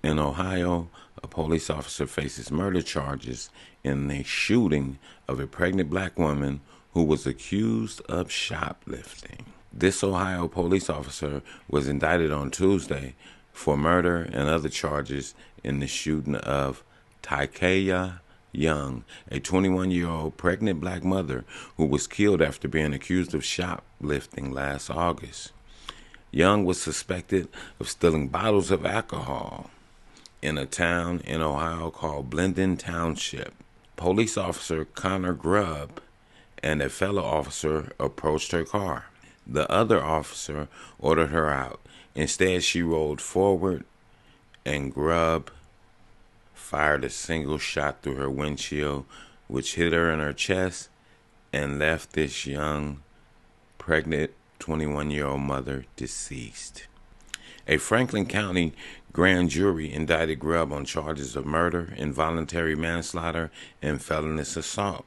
In Ohio, a police officer faces murder charges in the shooting of a pregnant black woman who was accused of shoplifting. This Ohio police officer was indicted on Tuesday for murder and other charges in the shooting of Tykeya Young, a 21-year-old pregnant black mother who was killed after being accused of shoplifting last August. Young was suspected of stealing bottles of alcohol in a town in Ohio called Blendon Township. Police officer Connor Grubb and a fellow officer approached her car. The other officer ordered her out. Instead, she rolled forward and Grubb fired a single shot through her windshield, which hit her in her chest and left this young, pregnant 21-year-old mother deceased. A Franklin County grand jury indicted Grubb on charges of murder, involuntary manslaughter, and felonious assault.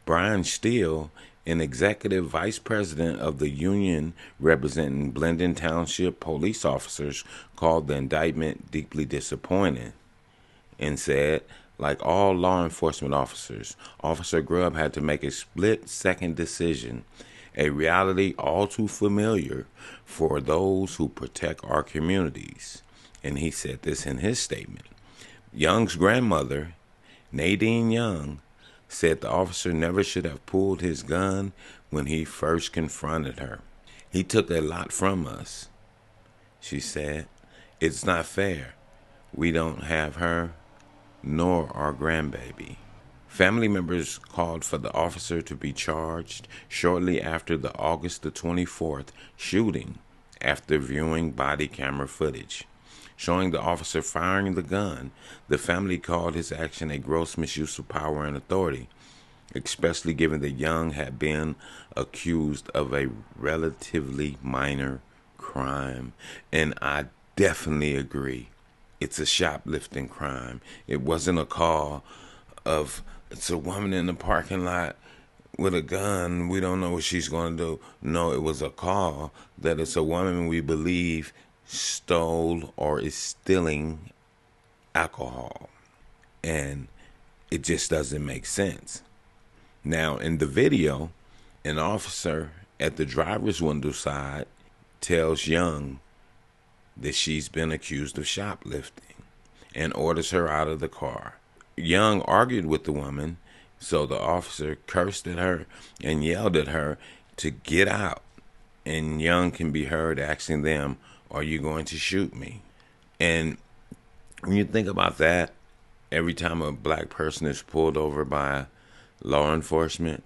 Brian Steele, an executive vice president of the union representing Blendon Township police officers, called the indictment deeply disappointing and said, like all law enforcement officers, Officer Grubb had to make a split-second decision, a reality all too familiar for those who protect our communities. And he said this in his statement. Young's grandmother, Nadine Young, said the officer never should have pulled his gun when he first confronted her. He took a lot from us, she said. It's not fair. We don't have her nor our grandbaby. Family members called for the officer to be charged shortly after the August the 24th shooting after viewing body camera footage showing the officer firing the gun. The family called his action a gross misuse of power and authority, especially given that Young had been accused of a relatively minor crime. And I definitely agree. It's a shoplifting crime. It wasn't a call of, it's a woman in the parking lot with a gun. We don't know what she's going to do. No, it was a call that it's a woman we believe stole or is stealing alcohol. And it just doesn't make sense. Now, in the video, an officer at the driver's window side tells Young that she's been accused of shoplifting and orders her out of the car. Young argued with the woman, so the officer cursed at her and yelled at her to get out. And Young can be heard asking them, "Are you going to shoot me?" And when you think about that, every time a black person is pulled over by law enforcement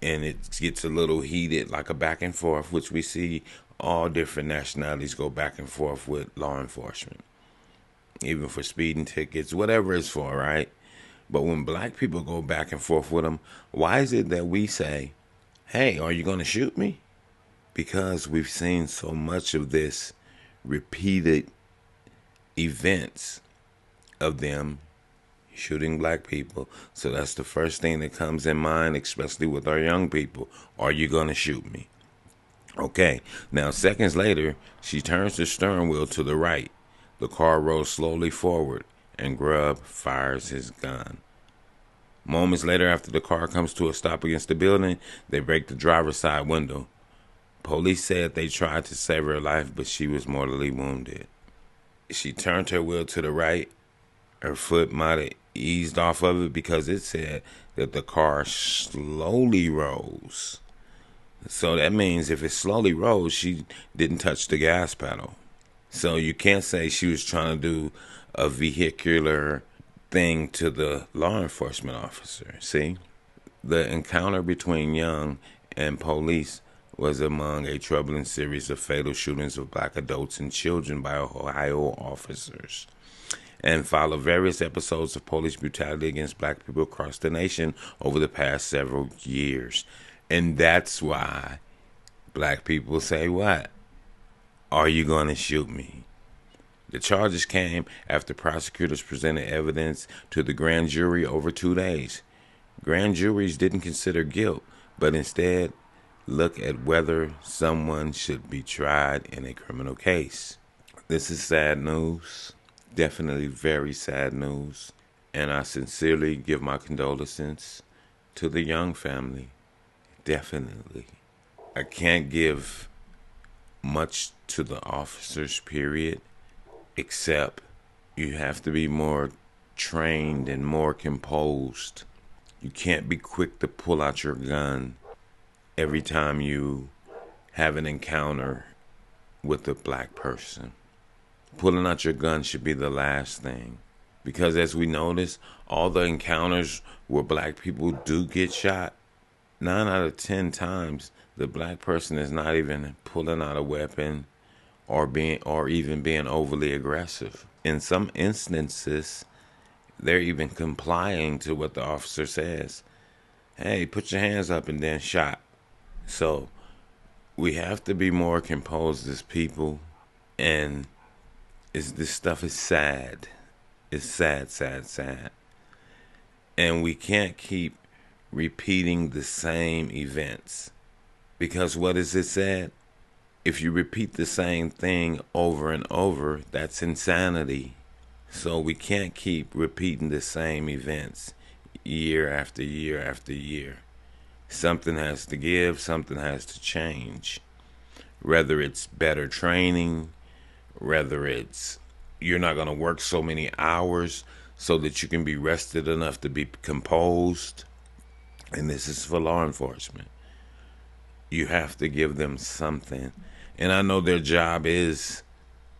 and it gets a little heated, like a back and forth, which we see all different nationalities go back and forth with law enforcement, even for speeding tickets, whatever it's for, right? But when black people go back and forth with them, why is it that we say, "Hey, are you going to shoot me?" Because we've seen so much of this repeated events of them shooting black people. So that's the first thing that comes in mind, especially with our young people. Are you going to shoot me? Okay, now seconds later, she turns the steering wheel to the right. The car rolls slowly forward, and Grubb fires his gun. Moments later, after the car comes to a stop against the building, they break the driver's side window. Police said they tried to save her life, but she was mortally wounded. She turned her wheel to the right. Her foot might have eased off of it because it said that the car slowly rose. So that means if it slowly rose, she didn't touch the gas pedal. So you can't say she was trying to do a vehicular thing to the law enforcement officer. See? The encounter between Young and police was among a troubling series of fatal shootings of black adults and children by Ohio officers, and followed various episodes of police brutality against black people across the nation over the past several years. And that's why black people say, what? Are you going to shoot me? The charges came after prosecutors presented evidence to the grand jury over 2 days. Grand juries didn't consider guilt, but instead look at whether someone should be tried in a criminal case. This is sad news. Definitely very sad news. And I sincerely give my condolences to the Young family. Definitely. I can't give much to the officers, period, except you have to be more trained and more composed. You can't be quick to pull out your gun every time you have an encounter with a black person. Pulling out your gun should be the last thing. Because as we notice, all the encounters where black people do get shot, 9 out of 10 times, the black person is not even pulling out a weapon or even being overly aggressive. In some instances, they're even complying to what the officer says. Hey, put your hands up, and then shot. So we have to be more composed as people, and this stuff is sad. It's sad, sad, sad. And we can't keep repeating the same events. Because what is it said? If you repeat the same thing over and over, that's insanity. So we can't keep repeating the same events year after year after year. Something has to give, something has to change. Whether it's better training, whether it's you're not going to work so many hours so that you can be rested enough to be composed. And this is for law enforcement. You have to give them something. And I know their job is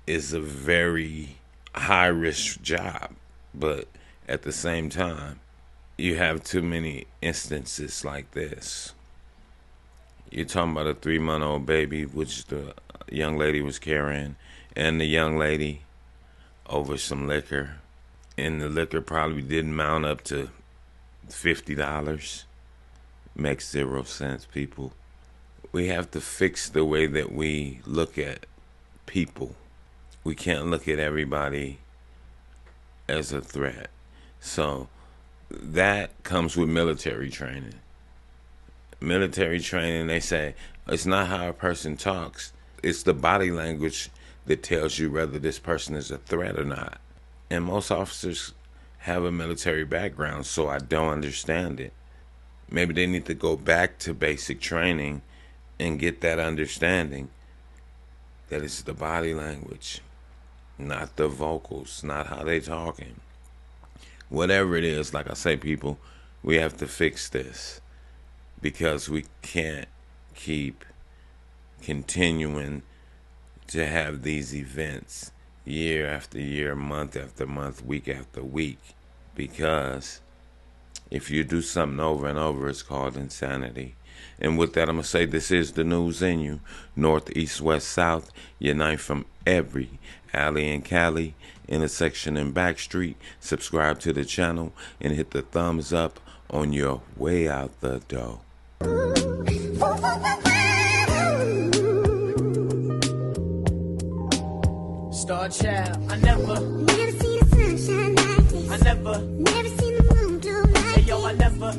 a very high-risk job. But at the same time, you have too many instances like this. You're talking about a 3-month-old baby, which the young lady was carrying, and the young lady over some liquor, and the liquor probably didn't mount up to $50. Makes 0 sense, people. We have to fix the way that we look at people. We can't look at everybody as a threat. So that comes with military training. Military training, they say, it's not how a person talks, it's the body language that tells you whether this person is a threat or not. And most officers have a military background, so I don't understand it. Maybe they need to go back to basic training and get that understanding that it's the body language, not the vocals, not how they talking. Whatever it is, like I say, people, we have to fix this because we can't keep continuing to have these events year after year, month after month, week after week. Because if you do something over and over, it's called insanity. And with that, I'm going to say this is the news in you. North, east, west, south, unite from every alley and Cali, intersection and back street. Subscribe to the channel and hit the thumbs up on your way out the door. Star Child, I never seen the sunshine like this. I never seen the moon glow like hey yo, I this. never